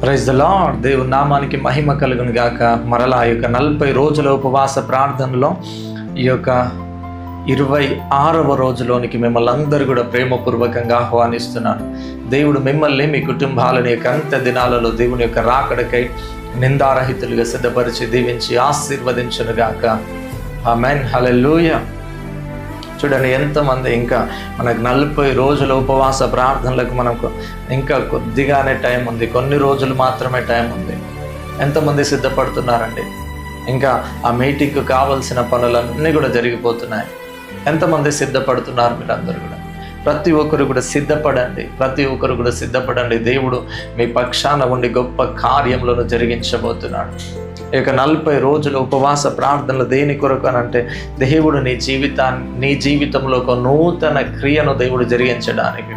Praise the lord. దేవుని నామానికి మహిమ కలుగును గాక. మరలా ఈ యొక్క 40 రోజుల ఉపవాస ప్రార్థనలో ఈ యొక్క 26వ రోజులోనికి మిమ్మల్ని అందరూ కూడా ప్రేమపూర్వకంగా ఆహ్వానిస్తున్నాను. దేవుడు మిమ్మల్ని, మీ కుటుంబాలని యొక్క అంత్య దినాలలో దేవుని యొక్క రాకడకై నిందారహితులుగా సిద్ధపరిచి దీవించి ఆశీర్వదించును గాక. ఆమేన్. హల్లెలూయా. చూడండి, ఎంతమంది ఇంకా మనకు 40 రోజుల ఉపవాస ప్రార్థనలకు మనకు ఇంకా కొద్దిగానే టైం ఉంది, కొన్ని రోజులు మాత్రమే టైం ఉంది. ఎంతమంది సిద్ధపడుతున్నారండి? ఇంకా ఆ మీటింగ్కు కావలసిన పనులన్నీ కూడా జరిగిపోతున్నాయి. ఎంతమంది సిద్ధపడుతున్నారు? మీరందరూ కూడా ప్రతి ఒక్కరు కూడా సిద్ధపడండి. దేవుడు మీ పక్షాన ఉండి గొప్ప కార్యములను జరిగించబోతున్నాడు. ఈ యొక్క 40 రోజుల ఉపవాస ప్రార్థనలు దేని కొరకు అని అంటే, దేవుడు నీ జీవితంలో ఒక నూతన క్రియను దేవుడు జరిగించడానికి.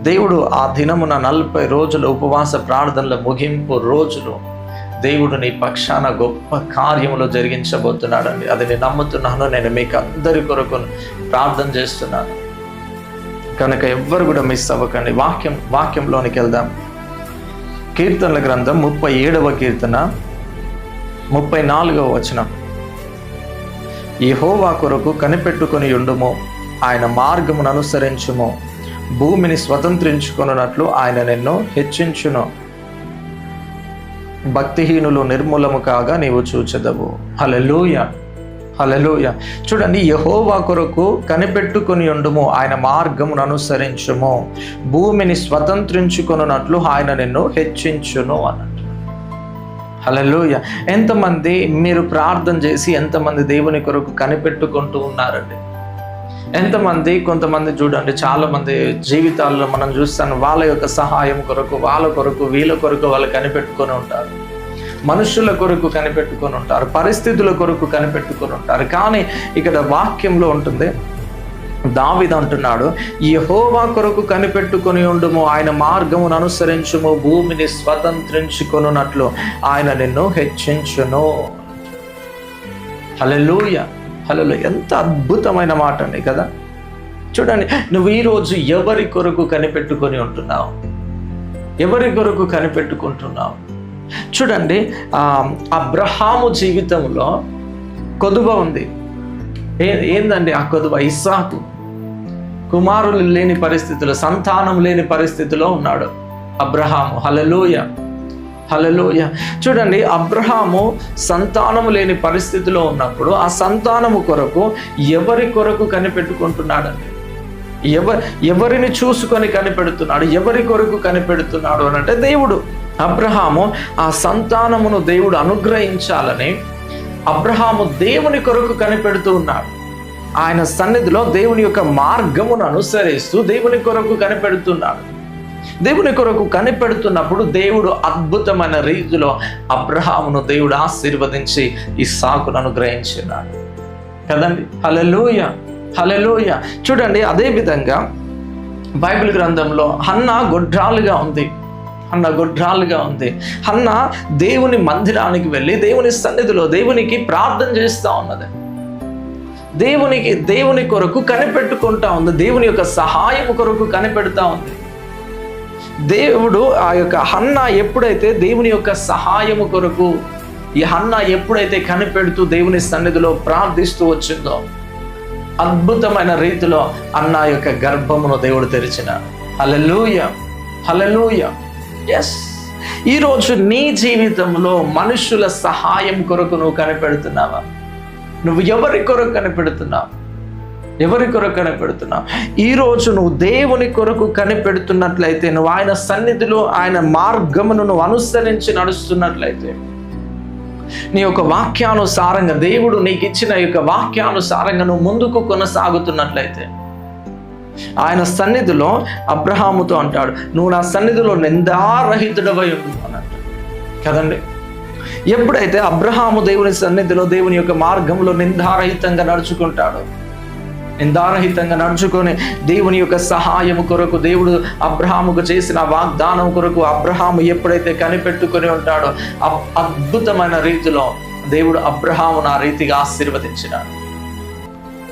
దేవుడు ఆ దినమున 40 రోజుల ఉపవాస ప్రార్థనల ముగింపు రోజులు దేవుడు నీ పక్షాన గొప్ప కార్యములు జరిగించబోతున్నాడండి. అది నేను నమ్ముతున్నాను. నేను మీకు అందరి కొరకు ప్రార్థన చేస్తున్నాను కనుక ఎవ్వరు కూడా మిస్ అవ్వకండి. వాక్యంలోనికి వెళ్దాం. కీర్తనల గ్రంథం 37వ కీర్తన 34వ వచనం. యెహోవా కొరకు కనిపెట్టుకొని ఉండుము, ఆయన మార్గమును అనుసరించుము, భూమిని స్వతంత్రించుకొనున్నట్లు ఆయన నిన్ను హెచ్చించును, భక్తిహీనులు నిర్మూలము కాగా నీవు చూచెదవు. హల్లెలూయా, హల్లెలూయా. చూడండి, యెహోవా కొరకు కనిపెట్టుకొని ఉండుము, ఆయన మార్గమును అనుసరించుము, భూమిని స్వతంత్రించుకొనున్నట్లు ఆయన నిన్ను హెచ్చించును అన్నట్టు. హల్లెలూయా. ఎంతమంది మీరు ప్రార్థన చేసి ఎంతమంది దేవుని కొరకు కనిపెట్టుకుంటూ ఉన్నారండి? కొంతమంది చూడండి, చాలామంది జీవితాల్లో మనం చూస్తాను, వాళ్ళ యొక్క సహాయం కొరకు, వీళ్ళ కొరకు వాళ్ళు కనిపెట్టుకొని ఉంటారు. మనుషుల కొరకు కనిపెట్టుకొని ఉంటారు, పరిస్థితుల కొరకు కనిపెట్టుకొని ఉంటారు. కానీ ఇక్కడ వాక్యంలో ఉంటుంది, దావీదు అంటున్నాడు, యెహోవా కొరకు కనిపెట్టుకొని ఉండుము, ఆయన మార్గమును అనుసరించుము, భూమిని స్వతంత్రించుకొనున్నట్లు ఆయన నిన్ను హెచ్చించును. హల్లెలూయా, హల్లెలూయా. ఎంత అద్భుతమైన మాట అండి కదా. చూడండి, నువ్వు ఈరోజు ఎవరి కొరకు కనిపెట్టుకొని ఉంటున్నావు? ఎవరి కొరకు కనిపెట్టుకుంటున్నావు? చూడండి, అబ్రహాము జీవితంలో కొదువ ఉంది. ఏందండి ఆ కొదువ? ఇస్సాకు. కుమారులు లేని పరిస్థితిలో, సంతానం లేని పరిస్థితిలో ఉన్నాడు అబ్రహాము. హల్లెలూయా, హల్లెలూయా. చూడండి, అబ్రహాము సంతానము లేని పరిస్థితిలో ఉన్నప్పుడు ఆ సంతానము కొరకు ఎవరి కొరకు కనిపెట్టుకుంటున్నాడండి? ఎవరిని చూసుకొని కనిపెడుతున్నాడు? ఎవరి కొరకు కనిపెడుతున్నాడు అని అంటే, దేవుడు. అబ్రహాము ఆ సంతానమును దేవుడు అనుగ్రహించాలని అబ్రహాము దేవుని కొరకు కనిపెడుతూ ఉన్నాడు. ఆయన సన్నిధిలో దేవుని యొక్క మార్గమును అనుసరిస్తూ దేవుని కొరకు కనిపెడుతున్నాడు. దేవుని కొరకు కనిపెడుతున్నప్పుడు దేవుడు అద్భుతమైన రీతిలో అబ్రహామును దేవుడు ఆశీర్వదించి ఇస్సాకును అనుగ్రహించినాడు కదండి. హల్లెలూయా, హల్లెలూయా. చూడండి, అదే విధంగా బైబిల్ గ్రంథంలో హన్నా గొడ్రాలుగా ఉంది. హన్నా దేవుని మందిరానికి వెళ్ళి దేవుని సన్నిధిలో దేవునికి ప్రార్థన చేస్తూ ఉన్నది. దేవుని కొరకు కనిపెట్టుకుంటా ఉంది. దేవుని యొక్క సహాయం కొరకు కనిపెడతా ఉంది. దేవుడు ఆ యొక్క హన్నా ఎప్పుడైతే దేవుని యొక్క సహాయము కొరకు ఈ హన్నా ఎప్పుడైతే కనిపెడుతూ దేవుని సన్నిధిలో ప్రార్థిస్తూ వచ్చిందో, అద్భుతమైన రీతిలో అన్నా యొక్క గర్భమును దేవుడు తెరిచినాడు. హల్లెలూయా, హల్లెలూయా. ఎస్, ఈరోజు నీ జీవితంలో మనుషుల సహాయం కొరకు నువ్వు కనిపెడుతున్నావా? నువ్వు ఎవరి కొరకు కనిపెడుతున్నావు? ఈరోజు నువ్వు దేవుని కొరకు కనిపెడుతున్నట్లయితే, నువ్వు ఆయన సన్నిధిలో ఆయన మార్గమును నువ్వు అనుసరించి నడుస్తున్నట్లయితే, నీ యొక్క వాక్యానుసారంగా దేవుడు నీకు ఇచ్చిన యొక్క వాక్యానుసారంగా నువ్వు ముందుకు కొనసాగుతున్నట్లయితే, ఆయన సన్నిధిలో అబ్రహాముతో అంటాడు, నువ్వు నా సన్నిధిలో నిందారహితుడవై ఉండు అన్నట్టు కదండి. ఎప్పుడైతే అబ్రహాము దేవుని సన్నిధిలో దేవుని యొక్క మార్గంలో నిందారహితంగా నడుచుకొని దేవుని యొక్క సహాయము కొరకు, దేవుడు అబ్రహాముకు చేసిన వాగ్దానం కొరకు అబ్రహాము ఎప్పుడైతే కనిపెట్టుకొని ఉంటాడో, అద్భుతమైన రీతిలో దేవుడు అబ్రహామును ఆ రీతిగా ఆశీర్వదించినాడు.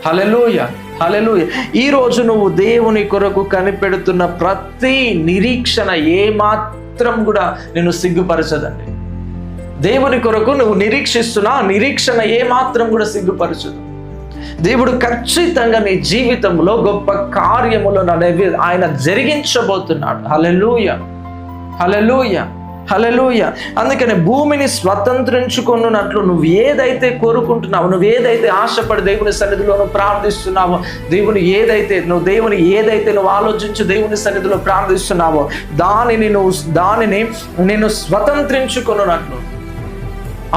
హల్లెలూయా, హల్లెలూయా. ఈరోజు నువ్వు దేవుని కొరకు కనిపెడుతున్న ప్రతి నిరీక్షణ మాత్రం కూడా నిన్ను సిగ్గుపరచదండి. దేవుని కొరకు నువ్వు నిరీక్షిస్తున్నా నిరీక్షణ ఏ మాత్రం కూడా సిగ్గుపరచదు. దేవుడు ఖచ్చితంగా నీ జీవితంలో గొప్ప కార్యములు అనేవి ఆయన జరిగించబోతున్నాడు. హల్లెలూయా, హల్లెలూయా, హల్లెలూయా. అందుకని భూమిని స్వతంత్రించుకున్నట్లు నువ్వు ఏదైతే కోరుకుంటున్నావో, నువ్వు ఏదైతే ఆశపడి దేవుని సన్నిధిలో నువ్వు ప్రార్థిస్తున్నావో, దేవుని ఏదైతే నువ్వు ఆలోచించి దేవుని సన్నిధిలో ప్రార్థిస్తున్నావో దానిని నేను స్వతంత్రించుకున్నట్లు,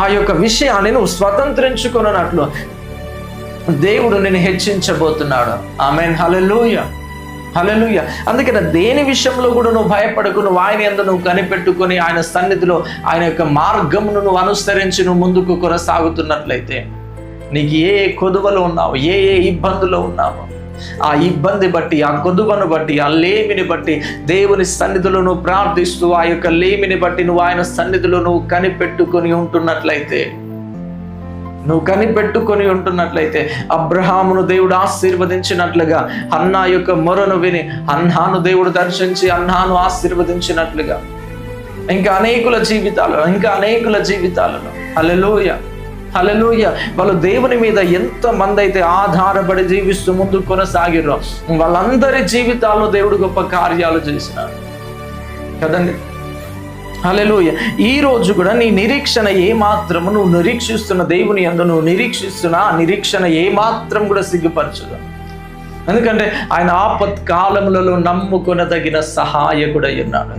ఆ యొక్క విషయాన్ని నువ్వు స్వతంత్రించుకున్నట్లు దేవుడు నిన్ను హెచ్చించబోతున్నాడు. ఆమేన్, హల్లెలూయా, హల్లెలూయా. అందుకని దేని విషయంలో కూడా నువ్వు భయపడకు. నువ్వు ఆయన యందు నువ్వు కనిపెట్టుకొని ఆయన సన్నిధిలో ఆయన యొక్క మార్గమును నువ్వు అనుసరించి నువ్వు ముందుకు కొనసాగుతున్నట్లయితే నీకు ఏ కొదువలు ఉన్నావు, ఏ ఇబ్బందులో ఉన్నావో ఆ ఇబ్బంది బట్టి, ఆ కొదువను బట్టి, ఆ లేమిని బట్టి దేవుని సన్నిధిలో నువ్వు ప్రార్థిస్తూ ఆ యొక్క లేమిని బట్టి నువ్వు ఆయన సన్నిధిలో నువ్వు కనిపెట్టుకొని ఉంటున్నట్లయితే అబ్రహామును దేవుడు ఆశీర్వదించినట్లుగా, హన్నా యొక్క మొరను విని హన్నాను దేవుడు దర్శించి హన్నాను ఆశీర్వదించినట్లుగా ఇంకా అనేకుల జీవితాలను హల్లెలూయా, హల్లెలూయా, వాళ్ళు దేవుని మీద ఎంతమంది అయితే ఆధారపడి జీవిస్తూ ముందుకు కొనసాగిరో వాళ్ళందరి జీవితాల్లో దేవుడు గొప్ప కార్యాలు చేసినాడు కదండి. హల్లెలూయా. ఈ రోజు కూడా నీ నిరీక్షణ ఏ మాత్రము, నువ్వు నిరీక్షిస్తున్న దేవుని యందు నువ్వు నిరీక్షిస్తున్న ఆ నిరీక్షణ ఏ మాత్రం కూడా సిగ్గుపరచదు. ఎందుకంటే ఆయన ఆపత్కాలములలో నమ్ముకొనదగిన సహాయకుడై ఉన్నాడు.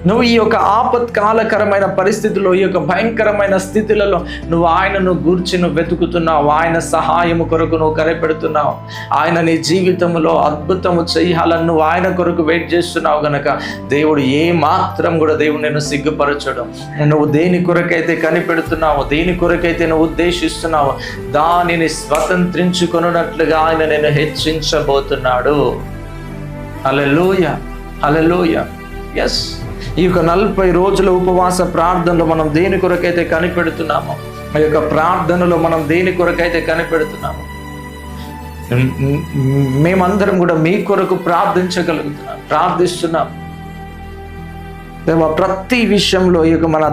నువ్వు ఈ యొక్క ఆపత్కాలకరమైన పరిస్థితుల్లో, ఈ యొక్క భయంకరమైన స్థితులలో నువ్వు ఆయనను గూర్చి నువ్వు వెతుకుతున్నావు, ఆయన సహాయము కొరకు నువ్వు కనిపెడుతున్నావు, ఆయన నీ జీవితంలో అద్భుతము చేయాలని నువ్వు ఆయన కొరకు వెయిట్ చేస్తున్నావు గనక దేవుడు ఏ మాత్రం కూడా దేవుడు నిన్ను సిగ్గుపరచడం. నువ్వు దేని కొరకైతే కనిపెడుతున్నావో, దేని కొరకైతే నువ్వు ఉద్దేశిస్తున్నావో దానిని స్వతంత్రించుకొనున్నట్లుగా ఆయన నిన్ను హెచ్చించబోతున్నాడు. హల్లెలూయా, హల్లెలూయా. ఎస్, ఈ యొక్క 40 రోజుల ఉపవాస ప్రార్థనలో మనం దేని కొరకైతే కనిపెడుతున్నామో, ఆ యొక్క ప్రార్థనలో మనం దేని కొరకైతే కనిపెడుతున్నామో మేమందరం కూడా మీ కొరకు ప్రార్థిస్తున్నాం. ప్రతి విషయంలో ఈ యొక్క మన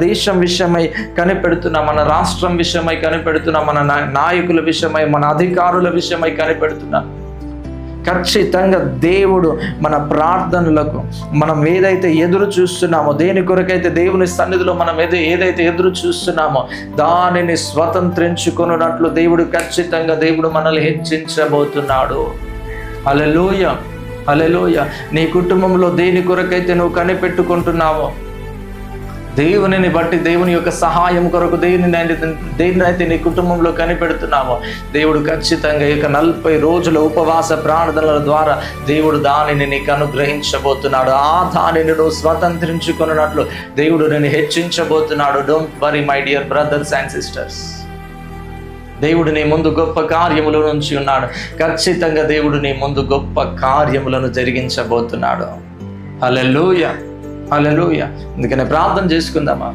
దేశం విషయమై కనిపెడుతున్నాం, మన రాష్ట్రం విషయమై కనిపెడుతున్నాం, మన నాయకుల విషయమై, మన అధికారుల విషయమై కనిపెడుతున్నాం. ఖచ్చితంగా దేవుడు మన ప్రార్థనలకు మనం ఏదైతే ఎదురు చూస్తున్నామో, దేని కొరకైతే దేవుని సన్నిధిలో మనం ఏదైతే ఎదురు చూస్తున్నామో దానిని స్వతంత్రించుకున్నట్లు దేవుడు మనల్ని హెచ్చించబోతున్నాడు. హల్లెలూయా, హల్లెలూయా. నీ కుటుంబంలో దేని కొరకైతే నువ్వు కనిపెట్టుకుంటున్నావో, దేవునిని బట్టి, దేవుని యొక్క సహాయం కొరకు దేనినైతే నీ కుటుంబంలో కనిపెడుతున్నావో దేవుడు ఖచ్చితంగా ఈ యొక్క 40 రోజుల ఉపవాస ప్రార్థనల ద్వారా దేవుడు దానిని నీకు అనుగ్రహించబోతున్నాడు. ఆ దానిని నువ్వు స్వతంత్రించుకున్నట్లు దేవుడు నేను హెచ్చించబోతున్నాడు. Don't worry my dear brothers and sisters. దేవుడు నీ ముందు గొప్ప కార్యముల నుంచి ఉన్నాడు. ఖచ్చితంగా దేవుడు నీ ముందు గొప్ప కార్యములను జరిగించబోతున్నాడు. హల్లెలూయా, హల్లెలూయా. అందుకనే ప్రార్థన చేసుకుందామా.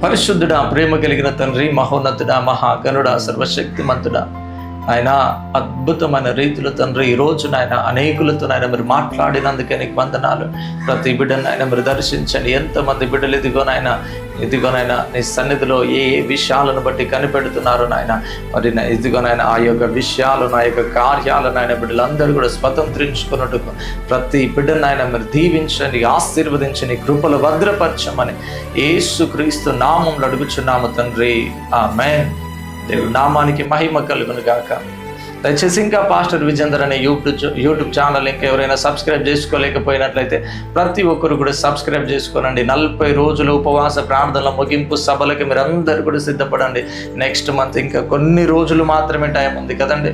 పరిశుద్ధుడా, ప్రేమ కలిగిన తండ్రి, మహోన్నతుడా, మహాగణుడా, సర్వశక్తిమంతుడా, ఆయన అద్భుతమైన రీతిలో తండ్రి ఈ రోజు నాయన అనేకులతో నాయన మీరు మాట్లాడినందుకే నీకు వందనాలు. ప్రతి బిడ్డను ఆయన మీరు దర్శించండి. ఎంతమంది బిడ్డలు ఇదిగోనైనా నీ సన్నిధిలో ఏ విషయాలను బట్టి కనిపెడుతున్నారు నాయన, మరి ఇదిగోనైనా ఆ యొక్క విషయాలు, ఆ యొక్క కార్యాలను ఆయన బిడ్డలందరూ కూడా స్వతంత్రించుకున్నట్టుకు ప్రతి బిడ్డను ఆయన మీరు దీవించండి, ఆశీర్వదించండి, కృపలు భద్రపరచమని యేసుక్రీస్తు నామములో అడుగుచున్నాము తండ్రి, ఆమేన్. దేవుడి నామానికి మహిమ కలుగును గాక. దయచేసి ఇంకా పాస్టర్ విజేందర్ అనే యూట్యూబ్ ఛానల్ ఇంకా ఎవరైనా సబ్స్క్రైబ్ చేసుకోలేకపోయినట్లయితే ప్రతి ఒక్కరు కూడా సబ్స్క్రైబ్ చేసుకోనండి. 40 రోజుల ఉపవాస ప్రార్థనల ముగింపు సభలకి మీరు అందరూ కూడా సిద్ధపడండి. నెక్స్ట్ మంత్ ఇంకా కొన్ని రోజులు మాత్రమే టైం ఉంది కదండి.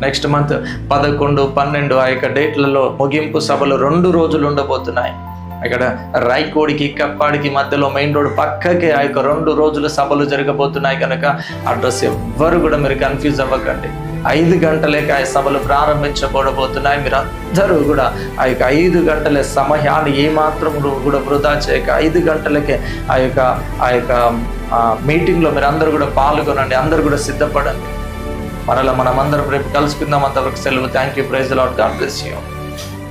నెక్స్ట్ మంత్ 11, 12 ఆ యొక్క డేట్లలో ముగింపు సభలు 2 రోజులు ఉండబోతున్నాయి. ఇక్కడ రాయకోడికి కప్పాడికి మధ్యలో మెయిన్ రోడ్ పక్కకే ఆ యొక్క 2 రోజుల సభలు జరగబోతున్నాయి కనుక అడ్రస్ ఎవ్వరు కూడా మీరు కన్ఫ్యూజ్ అవ్వకండి. 5 గంటలకే ఆ సభలు ప్రారంభించబడబోతున్నాయి. మీరు అందరూ కూడా ఆ యొక్క 5 గంటల సమయాన్ని ఏమాత్రం కూడా వృధా చేయక 5 గంటలకే ఆ యొక్క మీటింగ్లో మీరు అందరూ కూడా పాల్గొనండి. అందరూ కూడా సిద్ధపడండి. మనమందరం రేపు కలుసుకుందాం. అంతవరకు సెలవు. Thank you. Praise the Lord. God bless you.